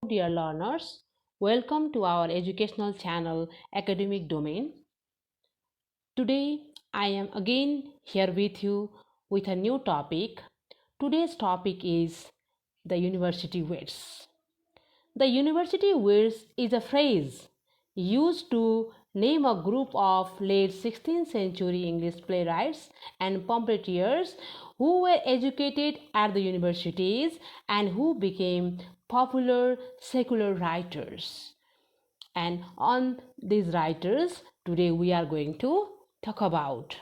Dear learners, welcome to our educational channel Academic Domain. Today I am again here with you with a new topic. Today's topic is the university words. The university words is a phrase used to name a group of late 16th century English playwrights and pamphleteers who were educated at the universities and who became popular secular writers. And on these writers, today we are going to talk about.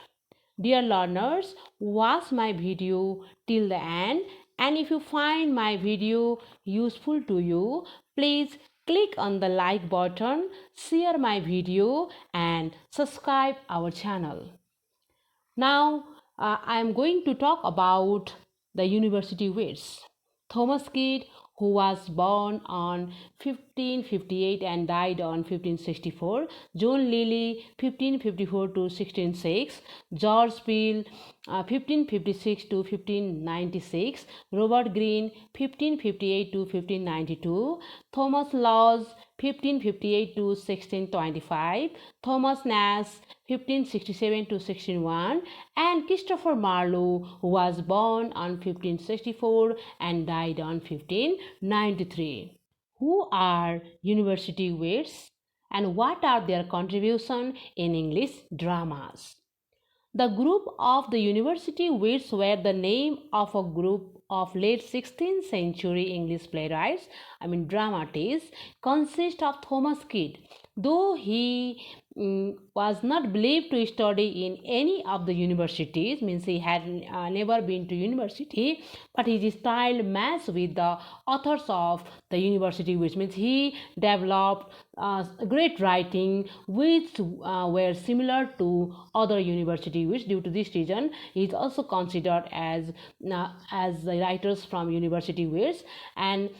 Dear learners, watch my video till the end, and if you find my video useful to you, please click on the like button, share my video and subscribe our channel. Now I am going to talk about the university words. Thomas Kidd, who was born on 1558 and died on 1564, John Lilly 1554 to 1606, George Peele 1556 to 1596, Robert Greene 1558 to 1592, Thomas Lodge 1558 to 1625, Thomas Nash 1567 to 1601, and Christopher Marlowe, who was born on 1564 and died on 1593. Who are university wits and what are their contribution in English dramas? The group of the university wits were the name of a group of late 16th century English playwrights, dramatists, consist of Thomas Kidd. Though he was not believed to study in any of the universities, means he had never been to university, but his style matched with the authors of the university, which means he developed great writing which were similar to other university, which due to this reason he is also considered as the writers from university which, and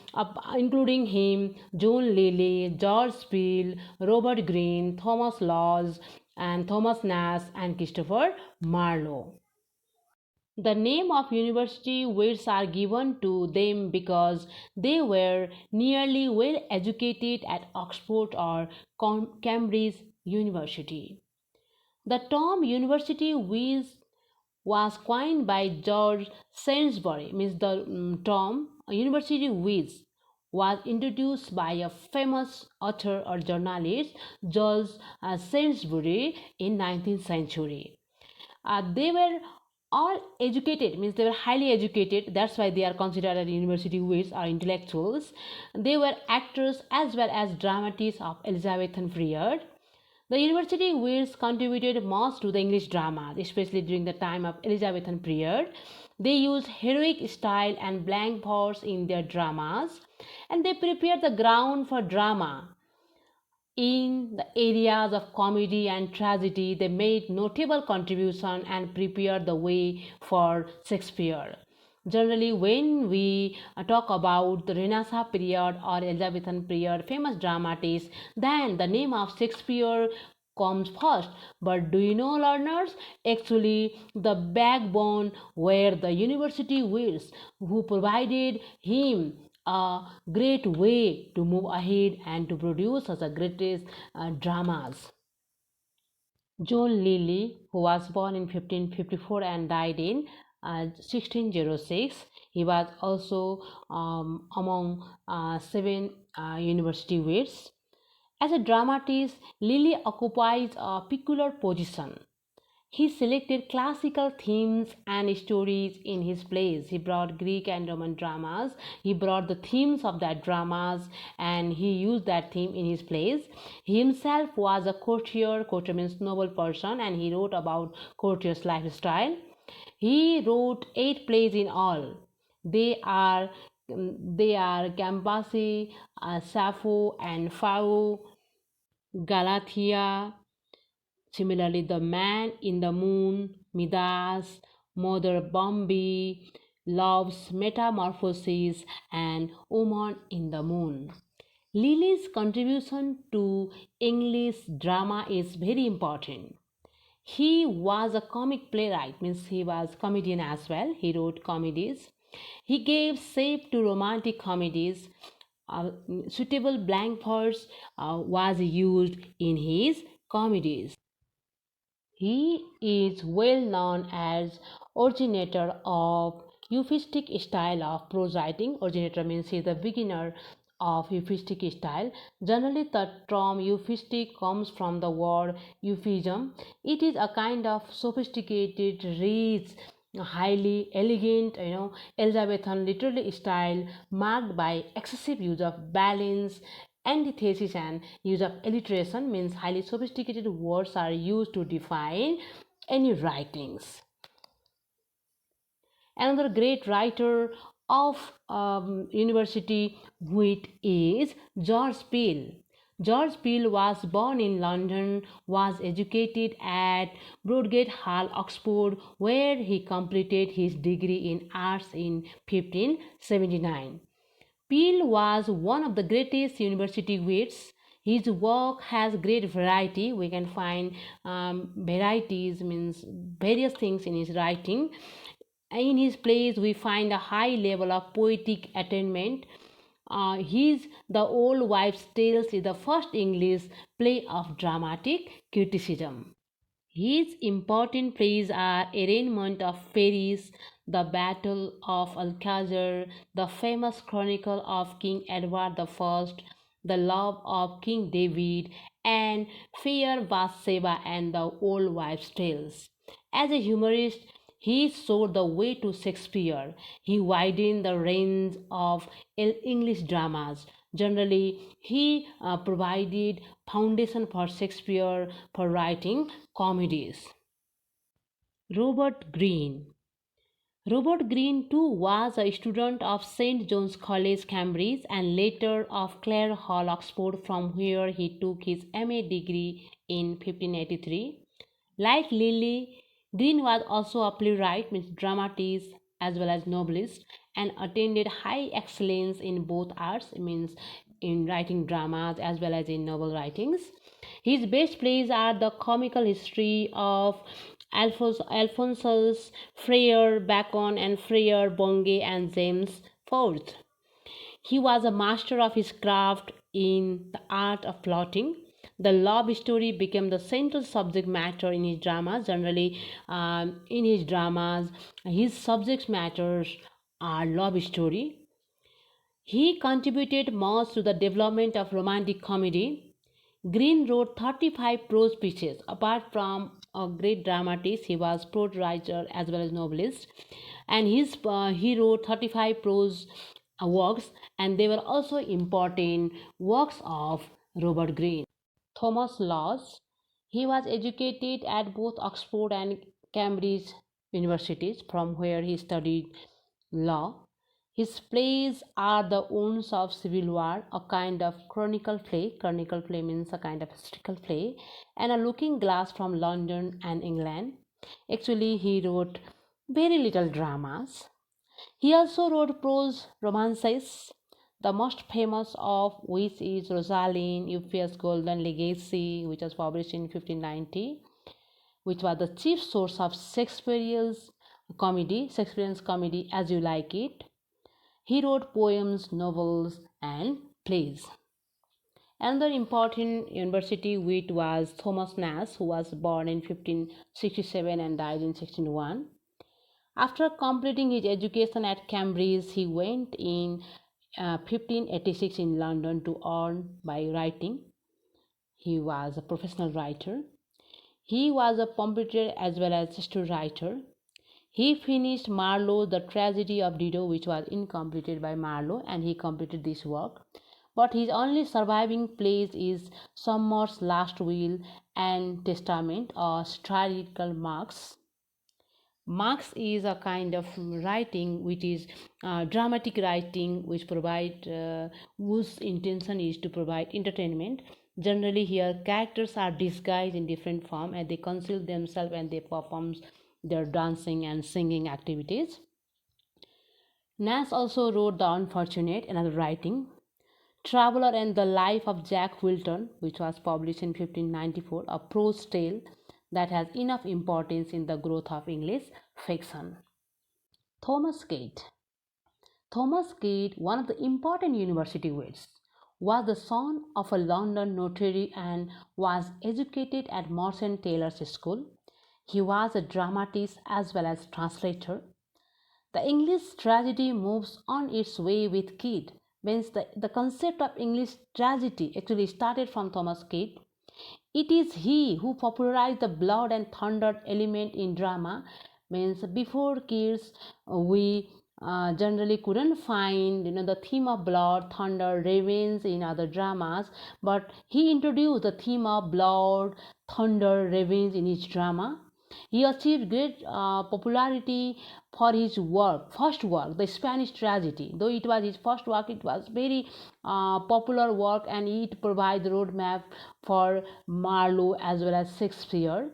including him John Lilly, George Peele, Robert Greene, Thomas Lodge, and Thomas Nash, and Christopher Marlowe. The name of university wits are given to them because they were nearly well educated at Oxford or Cambridge University. The term university whiz was coined by George Sainsbury, means the term university whiz was introduced by a famous author or journalist, George Sainsbury, in 19th century. They were all educated, means they were highly educated, that's why they are considered as university wits or intellectuals. They were actors as well as dramatists of Elizabethan period. The university wits contributed most to the English dramas, especially during the time of Elizabethan period. They used heroic style and blank verse in their dramas, and they prepared the ground for drama. In the areas of comedy and tragedy, they made notable contribution and prepared the way for Shakespeare. Generally, when we talk about the Renaissance period or Elizabethan period, famous dramatists, then the name of Shakespeare comes first. But do you know, learners, actually the backbone were the university wits who provided him a great way to move ahead and to produce such a greatest dramas. John Lilly, who was born in 1554 and died in 1606, he was also among seven university wits. As a dramatist, Lilly occupies a peculiar position. He selected classical themes and stories in his plays. He brought Greek and Roman dramas. He brought the themes of that dramas and he used that theme in his plays. He himself was a courtier. Courtier means noble person, and he wrote about courtier's lifestyle. He wrote 8 plays in all. They are Campassi, Sappho and Phao, Galathea. Similarly, The Man in the Moon, Midas, Mother Bumby, Love's Metamorphosis, and Woman in the Moon. Lilly's contribution to English drama is very important. He was a comic playwright, means he was comedian as well. He wrote comedies. He gave shape to romantic comedies. suitable blank verse was used in his comedies. He is well known as originator of euphemistic style of prose writing. Originator means he is the beginner of euphemistic style. Generally, the term euphemistic comes from the word euphemism. It is a kind of sophisticated, rich, highly elegant, Elizabethan literary style marked by excessive use of balance, antithesis, and use of alliteration. Means highly sophisticated words are used to define any writings. Another great writer of university wit is George Peele. George Peele was born in London, was educated at Broadgate Hall, Oxford, where he completed his degree in arts in 1579. Peele was one of the greatest university wits. His work has great variety. We can find varieties, means various things in his writing. In his plays, we find a high level of poetic attainment. His The Old Wives' Tales is the first English play of dramatic criticism. His important plays are Arraignment of Paris, The Battle of Alcazar, the famous Chronicle of King Edward I, The Love of King David, and Fair Bathsheba and the Old Wives' Tales. As a humorist, he showed the way to Shakespeare. He widened the range of English dramas. Generally, he provided foundation for Shakespeare for writing comedies. Robert Greene. Robert Greene too was a student of St. John's College, Cambridge, and later of Clare Hall, Oxford, from where he took his MA degree in 1583. Like Lilly, Greene was also a playwright, means dramatist as well as novelist, and attained high excellence in both arts, means in writing dramas as well as in novel writings. His best plays are The Comical History of Alphonsus, Friar Bacon, and Friar Bungay, and James IV. He was a master of his craft in the art of plotting. The love story became the central subject matter in his dramas. Generally, in his dramas, his subject matters are love story. He contributed much to the development of romantic comedy. Greene wrote 35 prose pieces. Apart from a great dramatist, he was prose writer as well as novelist. And he wrote 35 prose works, and they were also important works of Robert Greene. Thomas Lodge. He was educated at both Oxford and Cambridge universities, from where he studied law. His plays are The Wounds of Civil War, a kind of chronicle play. Chronicle play means a kind of historical play, and A Looking Glass from London and England. Actually, he wrote very little dramas. He also wrote prose romances, the most famous of which is Rosaline, Euphues' Golden Legacy, which was published in 1590, which was the chief source of Shakespearean's comedy, As You Like It. He wrote poems, novels, and plays. Another important university wit was Thomas Nashe, who was born in 1567 and died in 1601. After completing his education at Cambridge, he went in 1586 in London to earn by writing. He was a professional writer. He was a pamphleteer as well as history writer. He finished Marlowe, The Tragedy of Dido, which was incompleted by Marlowe, and he completed this work. But his only surviving plays is Sommer's Last Will and Testament, or satirical marks. Marks is a kind of writing which is dramatic writing, which provide whose intention is to provide entertainment. Generally, here characters are disguised in different form and they conceal themselves and they perform their dancing and singing activities. Nashe also wrote The Unfortunate, another writing. Traveller and the Life of Jack Wilton, which was published in 1594, a prose tale that has enough importance in the growth of English fiction. Thomas Gate. Thomas Kyd, one of the important university wits, was the son of a London notary and was educated at Merchant Taylors' School. He was a dramatist as well as translator. The English tragedy moves on its way with Kyd. Means the concept of English tragedy actually started from Thomas Kyd. It is he who popularized the blood and thunder element in drama. Means before Keats, we generally couldn't find the theme of blood, thunder, ravens in other dramas, but he introduced the theme of blood, thunder, ravens in each drama. He achieved great popularity for his first work, the Spanish tragedy. Though it was his first work, it was very popular work, and it provides the roadmap for Marlowe as well as Shakespeare,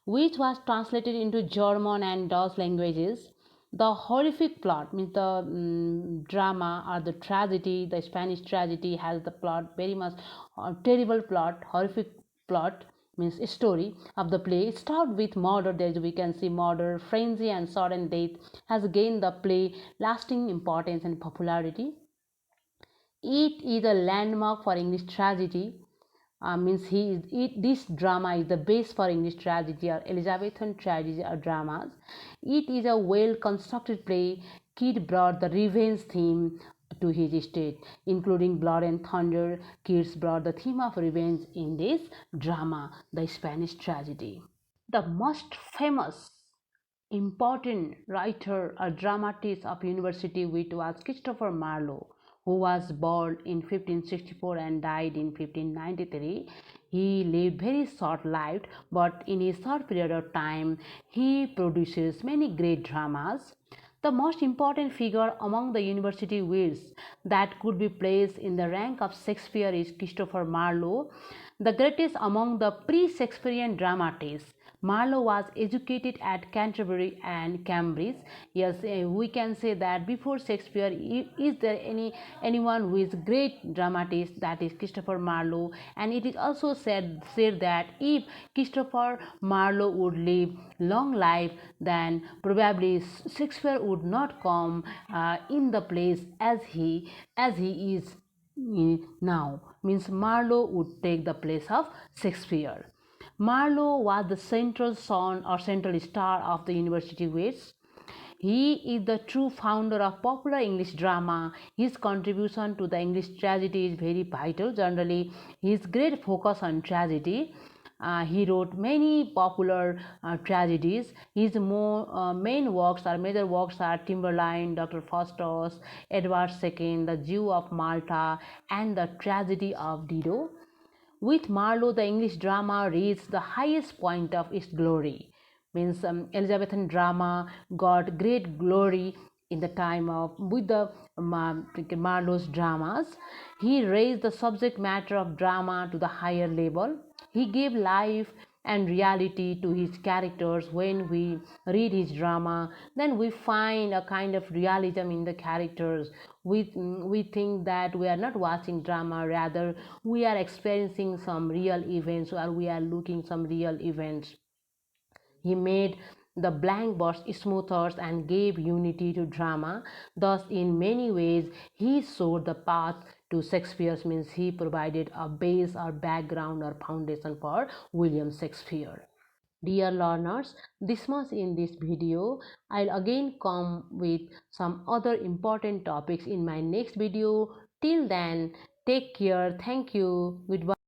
which was translated into German and Dutch languages. The horrific plot means the drama or the tragedy, the Spanish tragedy has the plot very much terrible plot, horrific plot means story of the play. It started with murder. There we can see murder, frenzy, and sudden death has gained the play lasting importance and popularity. It is a landmark for English tragedy. This drama is the base for English tragedy or Elizabethan tragedy or dramas. It is a well constructed play. Kyd brought the revenge theme to his stage, including blood and thunder. Kyd brought the theme of revenge in this drama, the Spanish tragedy. The most famous important writer or dramatist of university wit was Christopher Marlowe, who was born in 1564 and died in 1593. He lived very short lived, but in a short period of time he produces many great dramas. The most important figure among the university wits that could be placed in the rank of Shakespeare is Christopher Marlowe, the greatest among the pre-Shakespearean dramatists. Marlowe was educated at Canterbury and Cambridge. Yes, we can say that before Shakespeare, is there anyone who is great dramatist, that is Christopher Marlowe. And it is also said that if Christopher Marlowe would live long life, then probably Shakespeare would not come in the place as he is now. Means Marlowe would take the place of Shakespeare. Marlowe was the central son or central star of the university wits. He is the true founder of popular English drama. His contribution to the English tragedy is very vital. Generally, his great focus on tragedy. He wrote many popular tragedies. His main works or major works are Timberline, Dr. Faustus, Edward II, The Jew of Malta, and The Tragedy of Dido. With Marlowe, the English drama reached the highest point of its glory. Means Elizabethan drama got great glory in the time of with the Marlowe's dramas. He raised the subject matter of drama to the higher level. He gave life and reality to his characters. When we read his drama, then we find a kind of realism in the characters. We think that we are not watching drama, rather we are experiencing some real events, or we are looking some real events. He made the blank verse smoother and gave unity to drama. Thus, in many ways, he showed the path to Shakespeare's. Means he provided a base or background or foundation for William Shakespeare. Dear learners, this much in this video. I'll again come with some other important topics in my next video. Till then, take care. Thank you. Goodbye.